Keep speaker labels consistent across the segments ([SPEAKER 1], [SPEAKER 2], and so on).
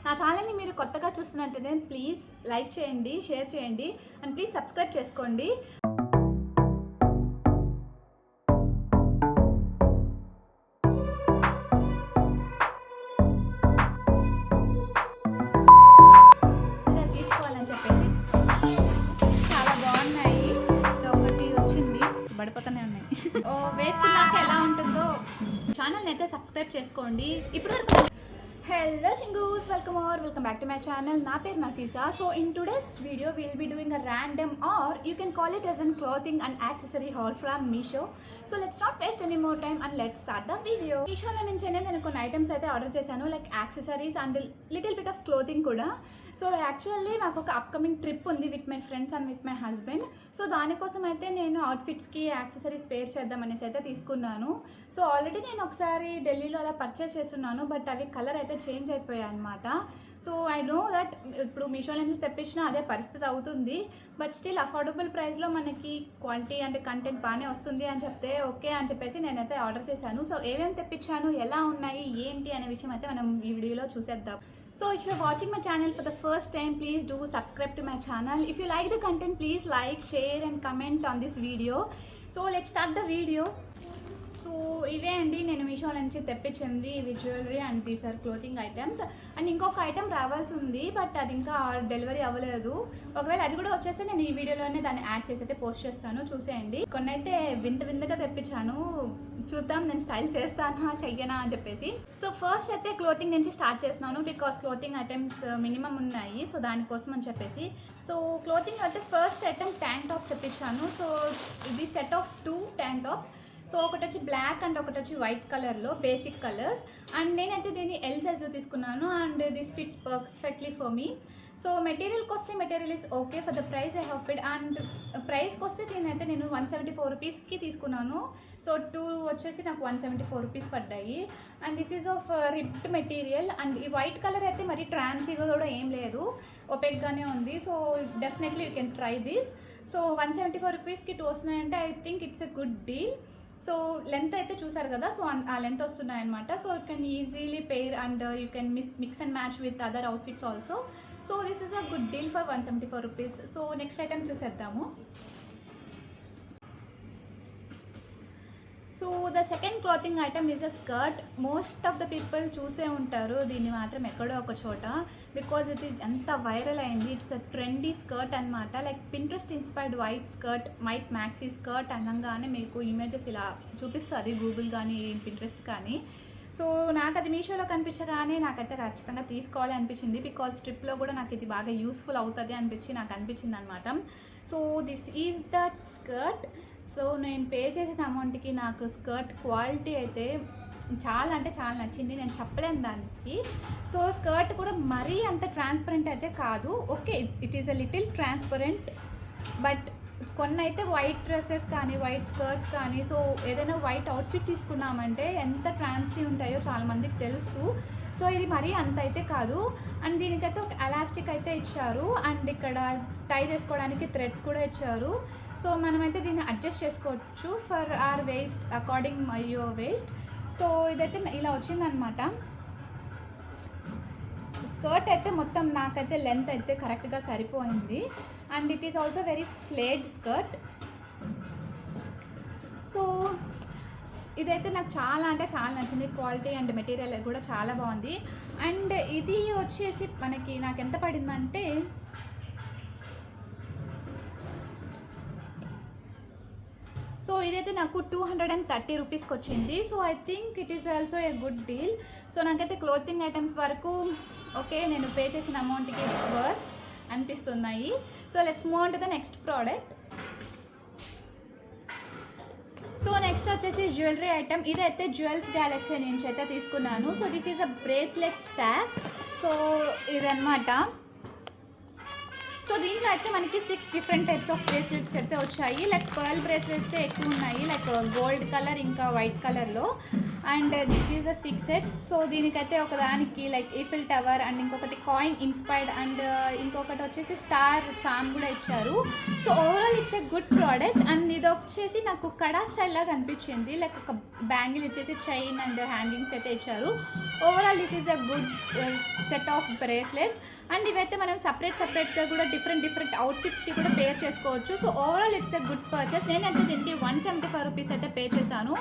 [SPEAKER 1] నా ఛానల్ని మీరు కొత్తగా చూస్తున్నట్టయితే ప్లీజ్ లైక్ చేయండి, షేర్ చేయండి అండ్ ప్లీజ్ సబ్స్క్రైబ్ చేసుకోండి. తీసుకోవాలని చెప్పేసి చాలా బాగున్నాయి. ఒకటి వచ్చింది, పడిపోతూనే ఉన్నాయి. వేసుకున్నాక ఎలా ఉంటుందో ఛానల్ని అయితే సబ్స్క్రైబ్ చేసుకోండి. ఇప్పుడు hello chingus, welcome back to my channel. Na per Nafisa. So in today's video we will be doing a random, or you can call it as a clothing and accessory haul from Meesho. So let's not waste any more time and let's start the video. Meesho lo nunchi nenu కొన్ని items అయితే order చేశాను, like accessories and little bit of clothing కూడా. So actually నాకు ఒక upcoming trip ఉంది with my friends and with my husband. So దానికోసం అయితే నేను అవుట్ఫిట్స్కి యాక్సెసరీస్ పేర్ చేద్దామనేసి అయితే తీసుకున్నాను. సో ఆల్రెడీ నేను ఒకసారి ఢిల్లీలో అలా పర్చేస్ చేస్తున్నాను, బట్ అవి కలర్ అయితే చేంజ్ అయిపోయాయి అనమాట. సో ఐ నో దట్ ఇప్పుడు మీషో నుంచి తెప్పించినా అదే పరిస్థితి అవుతుంది, బట్ స్టిల్ అఫోర్డబుల్ ప్రైస్లో మనకి క్వాలిటీ అండ్ కంటెంట్ బాగానే వస్తుంది అని చెప్తే ఓకే అని చెప్పేసి నేనైతే ఆర్డర్ చేశాను. సో ఏమేమి తెప్పించాను, ఎలా ఉన్నాయి, ఏంటి అనే విషయం అయితే మనం ఈ వీడియోలో చూసేద్దాం. So if you're watching my channel for the first time, please do subscribe to my channel. If you like the content, please like, share and comment on this video. So let's start the video. So ఇవే అండి నేను మీషో నుంచి తెప్పించింది, ఇవి jewellery and these are clothing items. And ఇంకొక item రావాల్సి ఉంది, but అది ఇంకా డెలివరీ అవ్వలేదు. ఒకవేళ అది కూడా వచ్చేస్తే నేను ఈ వీడియోలోనే దాన్ని యాడ్ చేసి అయితే పోస్ట్ చేస్తాను, చూసేయండి. కొన్ని అయితే వింతగా తెప్పించాను, చూద్దాం నేను స్టైల్ చేస్తానా చెయ్యనా అని చెప్పేసి. సో ఫస్ట్ అయితే క్లోతింగ్ నుంచి స్టార్ట్ చేస్తున్నాను, బికాస్ క్లోతింగ్ ఐటమ్స్ మినిమం ఉన్నాయి, సో దానికోసం అని చెప్పేసి. సో క్లోతింగ్ అయితే ఫస్ట్ ఐటమ్ ట్యాంక్ టాప్స్ తెప్పించాను. సో ఇది set of 2 tank tops. So ఒకటి వచ్చి బ్లాక్ అండ్ ఒకటి వచ్చి వైట్ కలర్లో బేసిక్ కలర్స్. అండ్ నేనైతే దీన్ని ఎల్ సైజు తీసుకున్నాను and this fits perfectly for me. So మెటీరియల్కి వస్తే material is okay for the price I have paid. And ప్రైస్కి వస్తే దీనైతే నేను 174 రూపీస్కి తీసుకున్నాను. సో 2 వచ్చేసి నాకు 174 రూపీస్ పడ్డాయి. And this is of ribbed material. And ఈ వైట్ కలర్ అయితే మరి ట్రాన్సీగా కూడా ఏం లేదు, ఒపెక్గానే ఉంది. So definitely you can try this. So 174 రూపీస్కి 2 వస్తున్నాయంటే I think it's a good deal. So length అయితే చూసారు కదా, సో ఆ లెంత్ వస్తున్నాయన్నమాట. So you can easily pair and you can mix and match with other outfits also. So this is a good deal for 174 rupees. So next item చూసేద్దాము. So the second clothing item is a skirt. Most of the people చూసే ఉంటారు దీన్ని మాత్రం ఎక్కడో ఒక చోట, because ఇది ఎంత వైరల్ అయింది. ఇట్స్ అ ట్రెండీ స్కర్ట్ అనమాట, like Pinterest inspired white skirt, white maxi skirt అనగానే మీకు ఇమేజెస్ ఇలా చూపిస్తుంది గూగుల్ కానీ పింట్రెస్ట్ కానీ. సో నాకు అది మీషోలో కనిపించగానే నాకైతే ఖచ్చితంగా తీసుకోవాలి అనిపించింది, బికాజ్ ట్రిప్లో కూడా నాకు ఇది బాగా యూస్ఫుల్ అవుతుంది నాకు అనిపించింది అనమాట. So this is that skirt. So నేను పే చేసిన అమౌంట్కి నాకు స్కర్ట్ క్వాలిటీ అయితే చాలా అంటే చాలా నచ్చింది, నేను చెప్పలేను దానికి. సో స్కర్ట్ కూడా మరీ అంత ట్రాన్స్పరెంట్ అయితే కాదు, okay it is a little transparent, but కొన్ని అయితే వైట్ డ్రెస్సెస్ కానీ వైట్ స్కర్ట్స్ కానీ, సో ఏదైనా వైట్ అవుట్ఫిట్ తీసుకున్నామంటే ఎంత ట్రాన్సీ ఉంటాయో చాలామందికి తెలుసు. సో ఇది మరీ అంత అయితే కాదు. అండ్ దీనికైతే ఒక ఎలాస్టిక్ అయితే ఇచ్చారు అండ్ ఇక్కడ టై చేసుకోవడానికి థ్రెడ్స్ కూడా ఇచ్చారు. సో మనమైతే దీన్ని అడ్జస్ట్ చేసుకోవచ్చు for our waist according my your waist. So ఇదైతే ఇలా వచ్చిందనమాట. స్కర్ట్ అయితే మొత్తం నాకైతే లెంత్ అయితే కరెక్ట్గా సరిపోయింది and it is also very ఫ్లేడ్ skirt. So ఇదైతే నాకు చాలా అంటే చాలా నచ్చింది, క్వాలిటీ అండ్ మెటీరియల్ కూడా చాలా బాగుంది. అండ్ ఇది వచ్చేసి మనకి నాకు ఎంత పడిందంటే సో ఇదైతే నాకు 230 రూపీస్కి వచ్చింది. So I think it is also a good deal. So నాకైతే క్లోతింగ్ ఐటమ్స్ వరకు ఓకే, నేను పే చేసిన అమౌంట్కి ఇట్స్ వర్త్ అనిపిస్తున్నాయి. So let's move on to the next product. So next వచ్చేసి జ్యువెలరీ ఐటమ్. ఇదైతే జ్యువెల్స్ గ్యాలక్సీ నుంచి అయితే తీసుకున్నాను. So this is a bracelet stock. So ఇదన్నమాట. సో దీంట్లో అయితే మనకి 6 డిఫరెంట్ టైప్స్ ఆఫ్ బ్రేస్లెట్స్ అయితే వచ్చాయి, లైక్ పర్ల్ బ్రేస్లెట్సే ఎక్కువ ఉన్నాయి, లైక్ గోల్డ్ కలర్ ఇంకా వైట్ కలర్లో. And this is the 6 sets. So దీనికైతే ఒకదానికి లైక్ ఈఫిల్ టవర్ అండ్ ఇంకొకటి కాయిన్ ఇన్స్పైర్డ్ అండ్ ఇంకొకటి వచ్చేసి స్టార్ చామ్ కూడా ఇచ్చారు. So overall it's a good product. And ఇది వచ్చేసి నాకు కడా స్టైల్ లాగా అనిపించింది, లైక్ ఒక బ్యాంగిల్ ఇచ్చేసి చైన్ అండ్ హ్యాంగింగ్స్ అయితే ఇచ్చారు. Overall this is a good set of bracelets. And ఇవైతే మనం సపరేట్గా కూడా డిఫరెంట్ అవుట్ఫిట్స్కి కూడా పేర్ చేసుకోవచ్చు. So overall it's a good purchase. నేనైతే దీనికి 175 రూపీస్ అయితే పే చేశాను.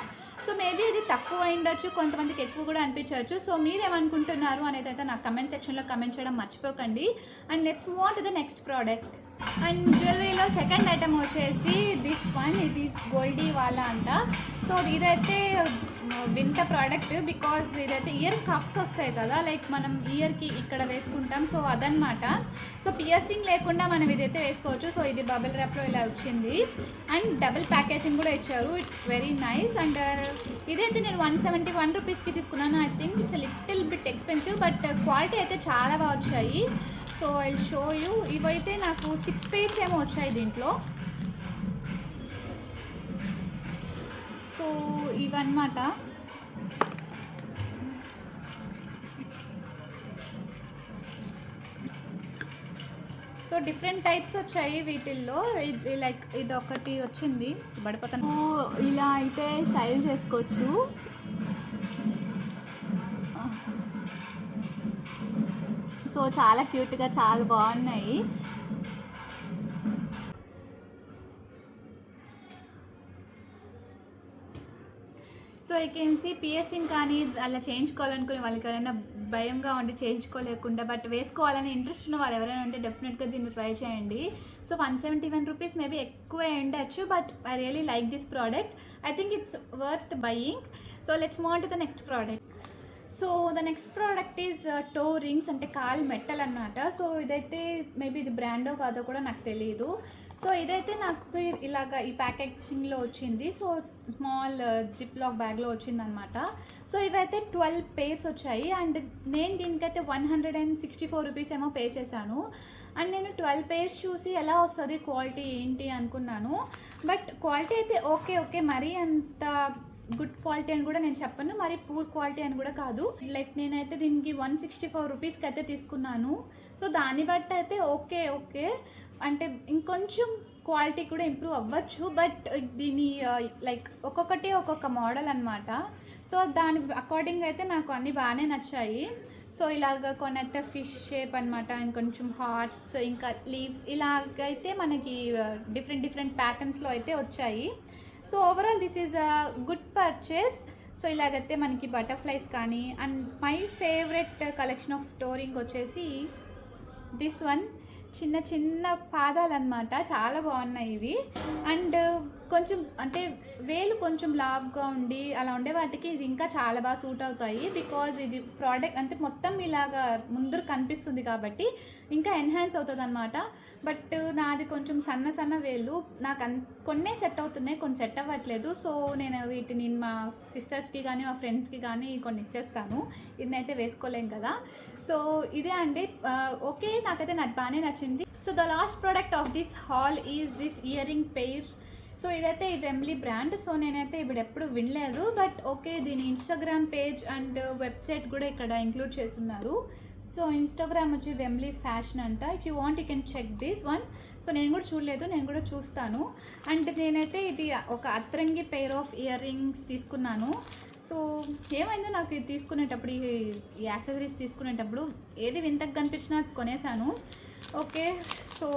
[SPEAKER 1] సో మేబీ ఇది తక్కువ అయిండొచ్చు, కొంతమందికి ఎక్కువ కూడా అనిపించవచ్చు. సో మీరేమనుకుంటున్నారు అనేది అయితే నాకు కమెంట్ సెక్షన్లో కమెంట్ చేయడం మర్చిపోకండి. And let's move on to the next product. And జ్యువెలరీలో సెకండ్ ఐటమ్ వచ్చేసి దిస్ వన్, ఇది గోల్డీ వాలా అంట. సో ఇదైతే వింత ప్రోడక్ట్, బికాజ్ ఇదైతే ఇయర్ కఫ్స్ వస్తాయి కదా, లైక్ మనం ఇయర్కి ఇక్కడ వేసుకుంటాం. సో అదనమాట. సో పియర్సింగ్ లేకుండా మనం ఇదైతే వేసుకోవచ్చు. సో ఇది బబుల్ ర్యాప్లో ఇలా వచ్చింది అండ్ డబుల్ ప్యాకేజింగ్ కూడా ఇచ్చారు. It's very nice. అండ్ ఇదైతే నేను 171 రూపీస్కి తీసుకున్నాను. I think it's little bit expensive, but quality అయితే చాలా బాగా వచ్చాయి. So I show you. ఇవైతే నాకు 6 పేర్స్ ఏమో వచ్చాయి దీంట్లో. సో ఇవన్నమాట. సో డిఫరెంట్ టైప్స్ వచ్చాయి వీటిల్లో. ఇది లైక్ ఇది ఒకటి వచ్చింది బడిపోతాను. ఇలా అయితే స్టైల్ చేసుకోవచ్చు. సో చాలా క్యూట్గా చాలా బాగున్నాయి. So I can see piercing కానీ అలా చేయించుకోవాలనుకునే వాళ్ళకి ఎవరైనా భయంగా ఉండి చేయించుకోలేకుండా బట్ వేసుకోవాలని ఇంట్రెస్ట్ ఉన్న వాళ్ళు ఎవరైనా ఉంటే డెఫినెట్గా దీన్ని ట్రై చేయండి. సో 171 రూపీస్ మేబీ ఎక్కువ ఉండొచ్చు, but I really like this product. I think it's worth buying. So let's move on to the next product. So the next product is toe rings, అంటే కాల్ మెట్టల్ అన్నమాట. సో ఇదైతే maybe ఇది బ్రాండో కాదో కూడా నాకు తెలియదు. సో ఇదైతే నాకు ఇలాగ ఈ ప్యాకేజింగ్లో వచ్చింది. సో స్మాల్ జిప్ లాక్ బ్యాగ్లో వచ్చిందనమాట. సో ఇవైతే 12 పేర్స్ వచ్చాయి. అండ్ నేను దీనికైతే 164 రూపీస్ ఏమో పే చేశాను. అండ్ నేను 12 పేర్స్ చూసి ఎలా వస్తుంది క్వాలిటీ ఏంటి అనుకున్నాను. బట్ క్వాలిటీ అయితే ఓకే మరీ అంత గుడ్ క్వాలిటీ అని కూడా నేను చెప్పను, మరి పూర్ క్వాలిటీ అని కూడా కాదు. లైక్ నేనైతే దీనికి 164 రూపీస్కి అయితే తీసుకున్నాను. సో దాన్ని బట్టి అయితే ఓకే అంటే ఇంకొంచెం క్వాలిటీ కూడా ఇంప్రూవ్ అవ్వచ్చు. బట్ దీని లైక్ ఒక్కొక్కటి ఒక్కొక్క మోడల్ అనమాట. సో దాని అకార్డింగ్ అయితే నాకు అన్నీ బాగానే నచ్చాయి. సో ఇలాగ కొన్ని అయితే ఫిష్ షేప్ అనమాట, ఇంకొంచెం హార్ట్స్, ఇంకా లీవ్స్, ఇలాగైతే మనకి డిఫరెంట్ ప్యాటర్న్స్లో అయితే వచ్చాయి. So overall this is a good purchase. So ఇలాగైతే మనకి బటర్ఫ్లైస్ కానీ. And my favourite collection of toe ring వచ్చేసి దిస్ వన్, చిన్న పాదాలు అనమాట, చాలా బాగున్నాయి ఇవి. అండ్ కొంచెం అంటే వేలు కొంచెం లావ్గా ఉండి అలా ఉండే వాటికి ఇది ఇంకా చాలా బాగా సూట్ అవుతాయి. బికాజ్ ఇది ప్రోడక్ట్ అంటే మొత్తం ఇలాగా ముందర కనిపిస్తుంది కాబట్టి ఇంకా ఎన్హాన్స్ అవుతుంది అనమాట. బట్ నాది కొంచెం సన్న వేలు, నాకు కొన్నే సెట్ అవుతున్నాయి, కొన్ని సెట్ అవ్వట్లేదు. సో నేను వీటిని మా సిస్టర్స్కి కానీ మా ఫ్రెండ్స్కి కానీ కొన్ని ఇచ్చేస్తాను. ఇదనైతే వేసుకోలేం కదా. సో ఇదే అండి. ఓకే, నాకైతే నాకు బాగానే నచ్చింది. So the last product of this haul is this earring pair. So ఇదైతే ఈ వెమ్లీ బ్రాండ్. సో నేనైతే ఇప్పుడు ఎప్పుడు వినలేదు, బట్ ఓకే దీని ఇన్స్టాగ్రామ్ పేజ్ అండ్ వెబ్సైట్ కూడా ఇక్కడ ఇంక్లూడ్ చేస్తున్నారు. సో ఇన్స్టాగ్రామ్ వచ్చి వెమ్లీ ఫ్యాషన్ అంట. If you want you can check this one. So నేను కూడా చూడలేదు, నేను కూడా చూస్తాను. అండ్ నేనైతే ఇది ఒక అత్రంగి పెయిర్ ఆఫ్ ఇయర్ రింగ్స్ తీసుకున్నాను. సో ఏమైందో నాకు ఇది తీసుకునేటప్పుడు, ఈ యాక్సెసరీస్ తీసుకునేటప్పుడు ఏది వింతకు కనిపించినా కొనేసాను. ఓకే, సో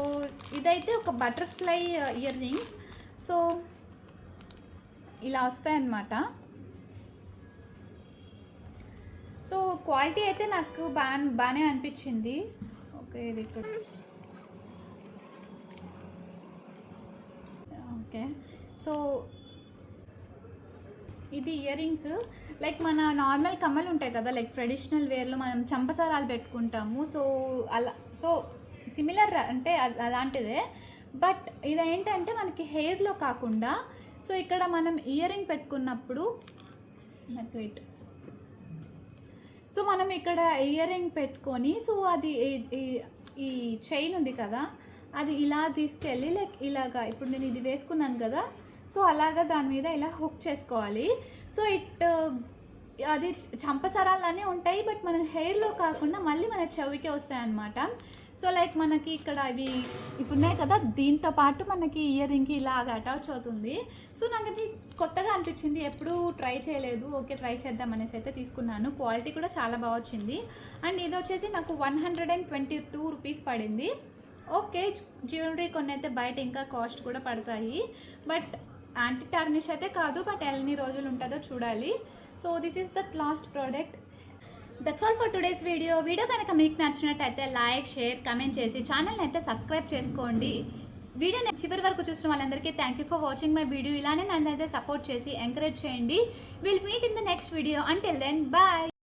[SPEAKER 1] ఇదైతే ఒక బటర్ఫ్లై ఇయర్ రింగ్స్. సో ఇలా వస్తాయన్నమాట. సో క్వాలిటీ అయితే నాకు బాగానే అనిపించింది. ఓకే, ఇది ఇక్కడ ఓకే. సో ఇది ఇయర్ రింగ్స్ లైక్ మన నార్మల్ కమ్మలు ఉంటాయి కదా, లైక్ ట్రెడిషనల్ వేర్లో మనం చంపసారాలు పెట్టుకుంటాము. సో అలా, సో సిమిలర్ అంటే అలాంటిదే. బట్ ఇదేంటంటే మనకి హెయిర్లో కాకుండా, సో ఇక్కడ మనం ఇయర్ రింగ్ పెట్టుకున్నప్పుడు వెయిట్, సో మనం ఇక్కడ ఇయర్ రింగ్ పెట్టుకొని, సో అది ఈ చైన్ ఉంది కదా, అది ఇలా తీసుకెళ్ళి లైక్ ఇలాగా, ఇప్పుడు నేను ఇది వేసుకున్నాను కదా, సో అలాగా దాని మీద ఇలా హుక్ చేసుకోవాలి. సో ఇట్ అది చంపసరాలనే ఉంటాయి, బట్ మన హెయిర్లో కాకుండా మళ్ళీ మన చెవికే వస్తాయి అన్నమాట. సో లైక్ మనకి ఇక్కడ ఇవి ఉన్నాయి కదా, దీంతో పాటు మనకి ఇయర్ రింగ్కి ఇలాగ అటాచ్ అవుతుంది. సో నాకు అది కొత్తగా అనిపించింది, ఎప్పుడూ ట్రై చేయలేదు. ఓకే ట్రై చేద్దాం అనేసి అయితే తీసుకున్నాను. క్వాలిటీ కూడా చాలా బాగా వచ్చింది. అండ్ ఇది వచ్చేసి నాకు 122 రూపీస్ పడింది. ఓకే, జ్యువెలరీ కొన్ని అయితే బయట ఇంకా కాస్ట్ కూడా పడతాయి, బట్ యాంటీ టార్నిష్ అయితే కాదు, బట్ ఎన్ని రోజులు ఉంటుందో చూడాలి. So this is the last product. That's all for today's video కనుక మీకు నచ్చినట్టయితే లైక్, షేర్, కమెంట్ చేసి ఛానల్ని అయితే సబ్స్క్రైబ్ చేసుకోండి. వీడియోని చివరి వరకు చూసిన వాళ్ళందరికీ thank you for watching my video. ఇలానే నన్ను అయితే సపోర్ట్ చేసి ఎంకరేజ్ చేయండి. Will meet in the next video. Until then bye.